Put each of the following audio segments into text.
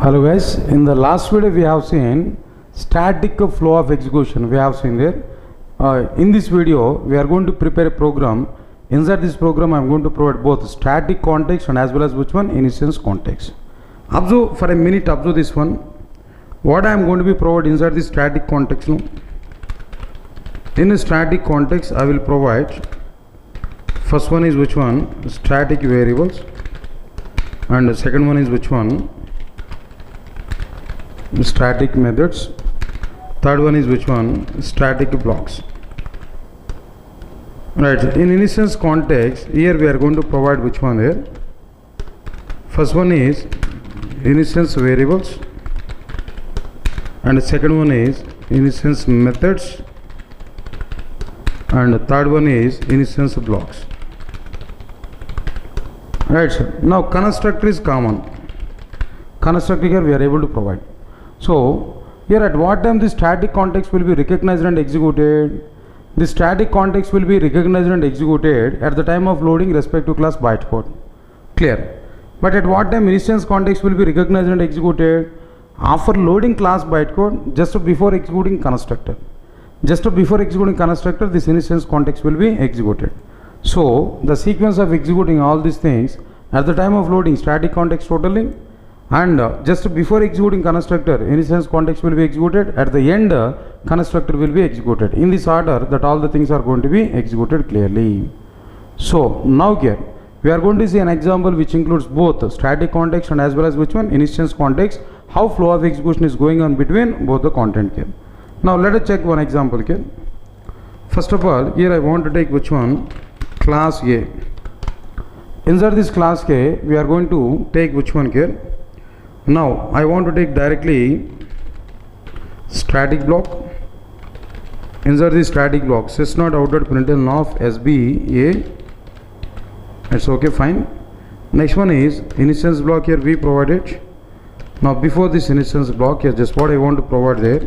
Hello guys, in the last video we have seen static flow of execution. We have seen there. In this video we are going to prepare a program. Inside this program I am going to provide both static context and as well as which one? Instance context. Observe for a minute, observe this one. What I am going to be provide inside this static context. No? In a static context I will provide, first one is which one? Static variables, and the second one is which one? Static methods. Third one is which one? Static blocks. Right. In instance context, here we are going to provide which one here? First one is instance variables, and the second one is instance methods, and the third one is instance blocks. Right, sir. Now constructor is common. Constructor here we are able to provide. So here at what time the static context will be recognized and executed? The static context will be recognized and executed at the time of loading respective class bytecode. Clear? But at what time instance context will be recognized and executed? After loading class bytecode, just before executing constructor. Just before executing constructor, this instance context will be executed. So the sequence of executing all these things at the time of loading static context totally, and just before executing constructor, instance context will be executed. At the end, constructor will be executed. In this order that all the things are going to be executed clearly. So now here we are going to see an example which includes both static context and as well as which one? Instance context. How flow of execution is going on between both the content here. Now let us check one example here. First of all, here I want to take which one? Class A. Inside this class A, we are going to take which one here? Now I want to take directly static block. Insert the static block sys.out.println of SBA. It's okay, fine. Next one is instance block. Here we provided. Now before this instance block, here just what I want to provide there.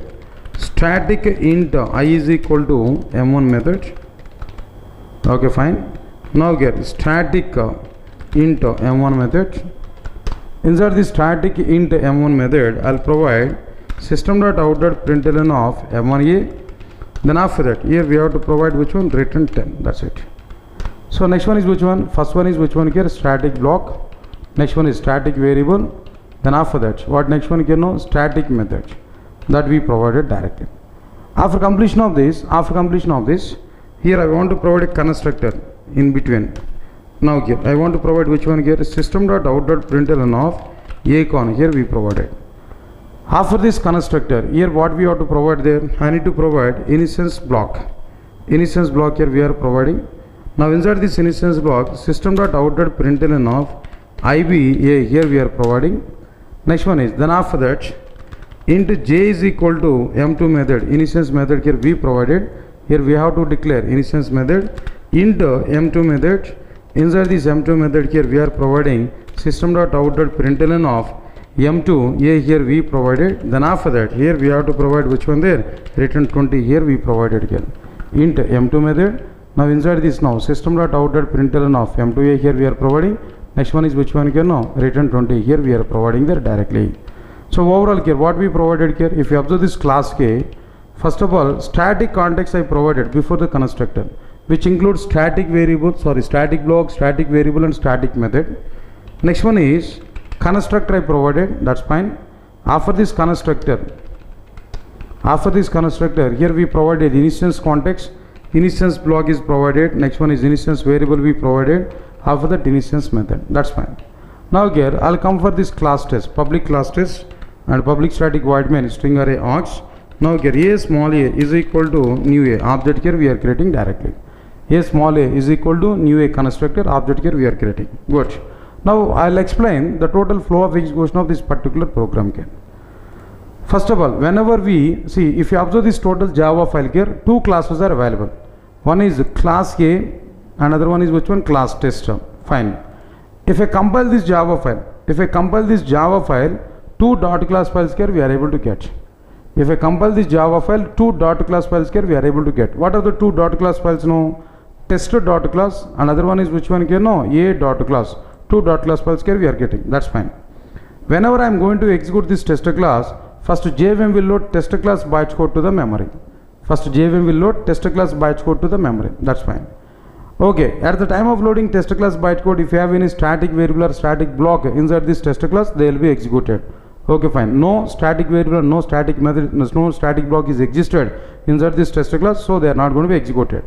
Static int I is equal to m1 method. Okay, fine. Now get static int m1 method. Inside the static int m1 method, I'll provide system.out.println of m1a. Then after that, here we have to provide which one? Return 10. That's it. So next one is which one? First one is which one here? Static block. Next one is static variable. Then after that, what next one here? No, static method that we provided directly. After completion of this, here I want to provide a constructor in between. Now here I want to provide which one here? System.out.println of a con. Here we provided. After this constructor, here what we have to provide there? I need to provide instance block. Instance block here we are providing. Now inside this instance block, system.out.println of IBA here we are providing. Next one is, then after that, int j is equal to m2 method. Instance method here we provided. Here we have to declare instance method int m2 method. Inside this m2 method here we are providing system.out.println of m2 a here we provided. Then after that, here we have to provide which one there? Return 20 here we provided here. Int m2 method. Now inside this now system.out.println of m2 a here we are providing. Next one is which one here? No, return 20 here we are providing there directly. So overall here what we provided here, if you observe this class K, first of all static context I provided before the constructor, which includes static variable, static block, static variable and static method. Next one is constructor I provided, that's fine. After this constructor, here we provided instance context, instance block is provided. Next one is instance variable we provided. After that instance method, that's fine. Now here I'll come for this class test, public class test and public static void main string array args. Now here a small a is equal to new a object here we are creating directly. A small a is equal to new a constructor object here we are creating. Good. Now I'll explain the total flow of execution of this particular program here. First of all, whenever we see, if you observe this total Java file here, two classes are available. One is class A, another one is which one? Class tester. Fine. If I compile this Java file, two dot class files here we are able to get. If I compile this Java file, two dot class files here we are able to get. What are the two dot class files? No, tester dot class. Another one is which one here? No, a dot class. Two dot class files here we are getting. That's fine. whenever I am going to execute this tester class, first JVM will load tester class bytes code to the memory. First JVM will load tester class bytes code to the memory. That's fine. Okay, at the time of loading tester class byte code, if you have any static variable or static block inside this tester class, they will be executed. Okay, fine. No static variable, no static method, no static block is existed inside this tester class, so they are not going to be executed.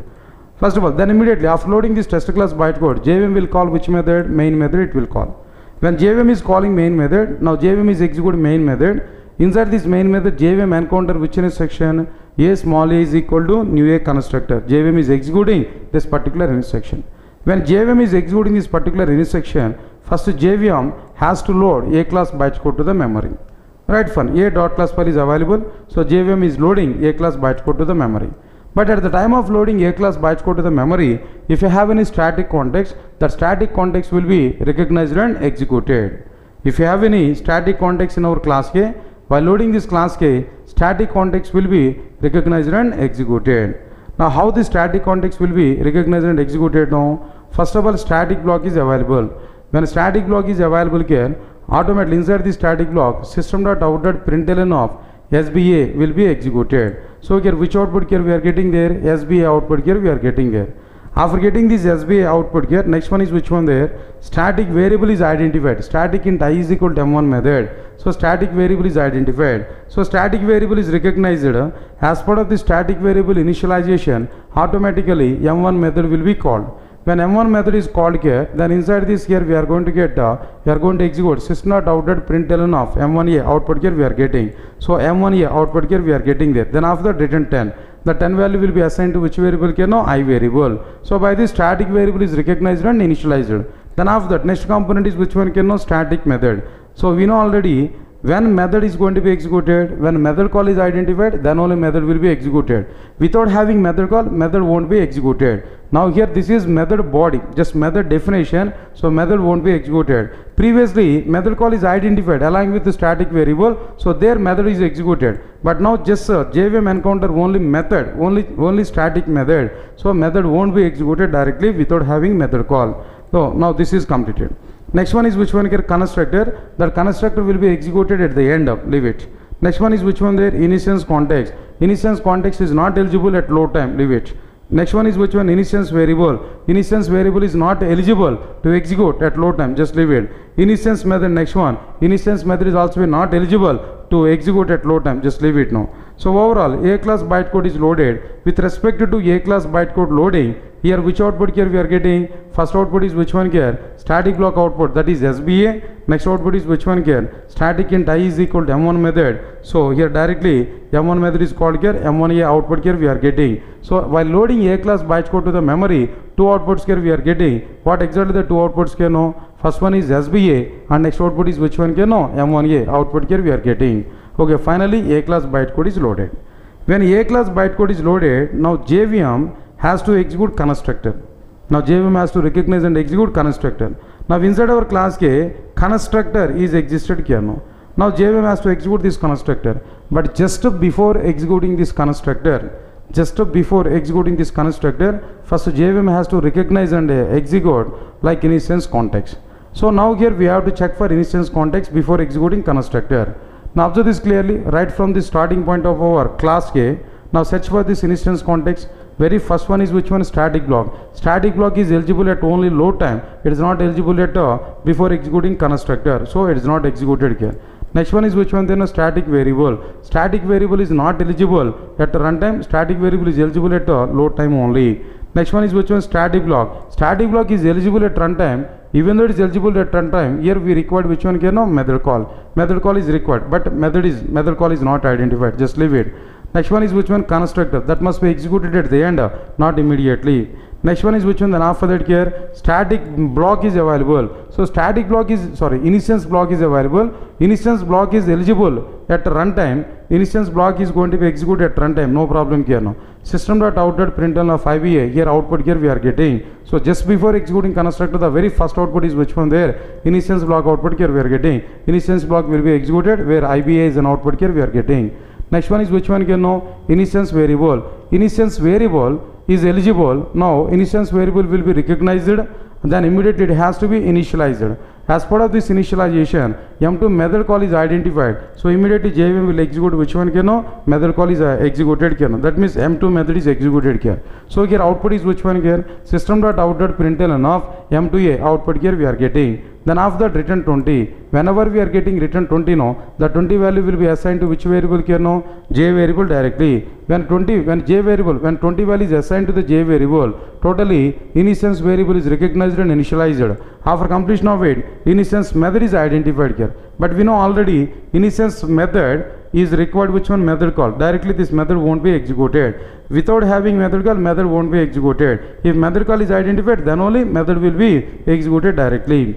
First of all, then immediately after loading this tester class byte code, JVM will call which method? Main method it will call. When JVM is calling main method, now JVM is executing main method. Inside this main method, JVM encounter which init section? A small a is equal to new a constructor. JVM is executing this particular init section. When JVM is executing this particular init section, first JVM has to load a class byte code to the memory. Right, fine. A dot class file is available, so JVM is loading a class byte code to the memory. But at the time of loading a class byte code to the memory, if you have any static context, that static context will be recognized and executed. If you have any static context in our class K, while loading this class K, static context will be recognized and executed. Now how this static context will be recognized and executed now? First of all, static block is available. When static block is available here, automatically inside the static block, system.out.println of SBA will be executed. So here which output here we are getting there? SBA output here we are getting there. After getting this SBA output here, next one is which one there? Static variable is identified. Static int I is equal to m1 method. So static variable is identified. So static variable is recognized. As part of the static variable initialization, automatically m1 method will be called. When m1 method is called here, then inside this here we are going to get we are going to execute system.out.println of m1a output here we are getting. So m1a output here we are getting there. Then after that return 10. The 10 value will be assigned to which variable here? No, I variable. So by this static variable is recognized and initialized. Then after that next component is which one here? No, static method. So we know already when method is going to be executed, when method call is identified, then only method will be executed. Without having method call, method won't be executed. Now here this is method body, just method definition, so method won't be executed. Previously method call is identified along with the static variable, so their method is executed. But now just JVM encounter only method, only static method, so method won't be executed directly without having method call. So now this is completed. Next one is which one here? Constructor. That constructor will be executed at the end of, leave it. Next one is which one there? Instance context. Instance context is not eligible at load time, leave it. Next one is which one? Instance variable. Instance variable is not eligible to execute at load time, just leave it. Instance method, next one. Instance method is also not eligible to execute at load time, just leave it now. So overall, A class byte code is loaded. With respect to A class byte code loading, here which output here we are getting? First output is which one here? Static block output, that is SBA. Next output is which one here? Static int I is equal to m1 method. So here directly m1 method is called here, m1a output here we are getting. So while loading A class byte code to the memory, two outputs here we are getting. What exactly the two outputs here? No, first one is SBA and next output is which one here? No, m1a output here we are getting. Okay, finally A class byte code is loaded. When A class byte code is loaded, now JVM has to execute constructor. Now JVM has to recognize and execute constructor. Now inside our class K, constructor is existed here now. Now JVM has to execute this constructor. But just before executing this constructor, first JVM has to recognize and execute like instance context. So now here we have to check for instance context before executing constructor. Now observe this clearly, right from the starting point of our class K. Now search for this instance context. Very first one is which one? Static block. Static block is eligible at only load time. It is not eligible at before executing constructor. So it is not executed here. Next one is which one? Then a static variable. Static variable is not eligible at runtime. Static variable is eligible at load time only. Next one is which one? Static block. Static block is eligible at runtime. Even though it is eligible at runtime, here we required which one here? No, method call. Method call is required, but method call is not identified. Just leave it. Next one is which one? Constructor. That must be executed at the end, not immediately. Next one is which one? Then after that here, static block is available. So static block is, instance block is available. Instance block is eligible at runtime. Instance block is going to be executed at runtime. No problem here now. System.out.println of IBA. Here output here we are getting. So just before executing constructor, the very first output is which one there? Instance block output here we are getting. Instance block will be executed where IBA is an output here we are getting. Next one is which one here? No, instance variable. Instance variable is eligible. Now instance variable will be recognized, then immediately it has to be initialized. As part of this initialization, M2 method call is identified. So immediately JVM will execute which one keno? Method call is executed keno. That means M2 method is executed here. So here output is which one here? System.out.println of M2a output here we are getting. Then after that return 20. Whenever we are getting return 20 no, the 20 value will be assigned to which variable here no? J variable directly. When 20 value is assigned to the J variable, totally instance variable is recognized and initialized. After completion of it, instance method is identified here. But we know already instance method is required which one? Method call. Directly this method won't be executed. Without having method call, method won't be executed. If method call is identified, then only method will be executed directly.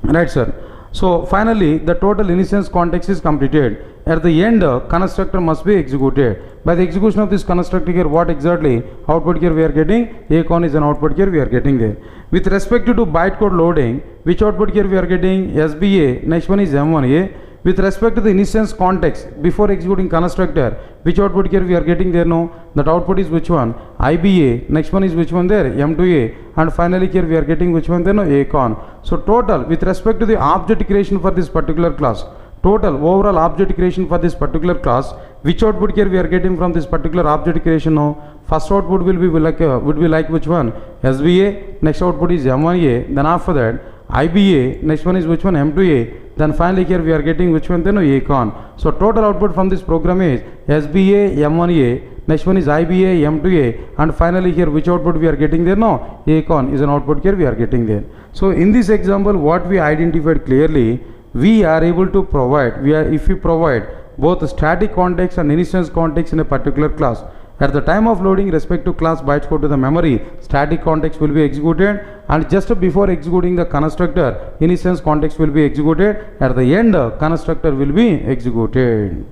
Right, sir. So finally the total instance context is completed. At the end constructor must be executed. By the execution of this constructor here, what exactly output here we are getting? Acon is an output here we are getting there. With respect to bytecode loading, which output here we are getting? SBA. Next one is M1A. With respect to the instance context, before executing constructor, which output here we are getting there? No, that output is which one? IBA. Next one is which one there? M2A. And finally here we are getting which one there? No, Acon. So total with respect to the object creation for this particular class, total overall object creation for this particular class, which output here we are getting from this particular object creation? No, first output will be like which one? SBA. Next output is M1A. Then after that IBA. Next one is which one? M2A. Then finally here we are getting which one then? No, Acon. So total output from this program is SBA, M1A. Next one is IBA, M2A. And finally here which output we are getting there? No, Acon is an output here we are getting there. So in this example what we identified clearly, we are able to provide, if we provide both static context and instance context in a particular class, at the time of loading respective class bytecode to the memory, static context will be executed, and just before executing the constructor, instance context will be executed. At the end, constructor will be executed.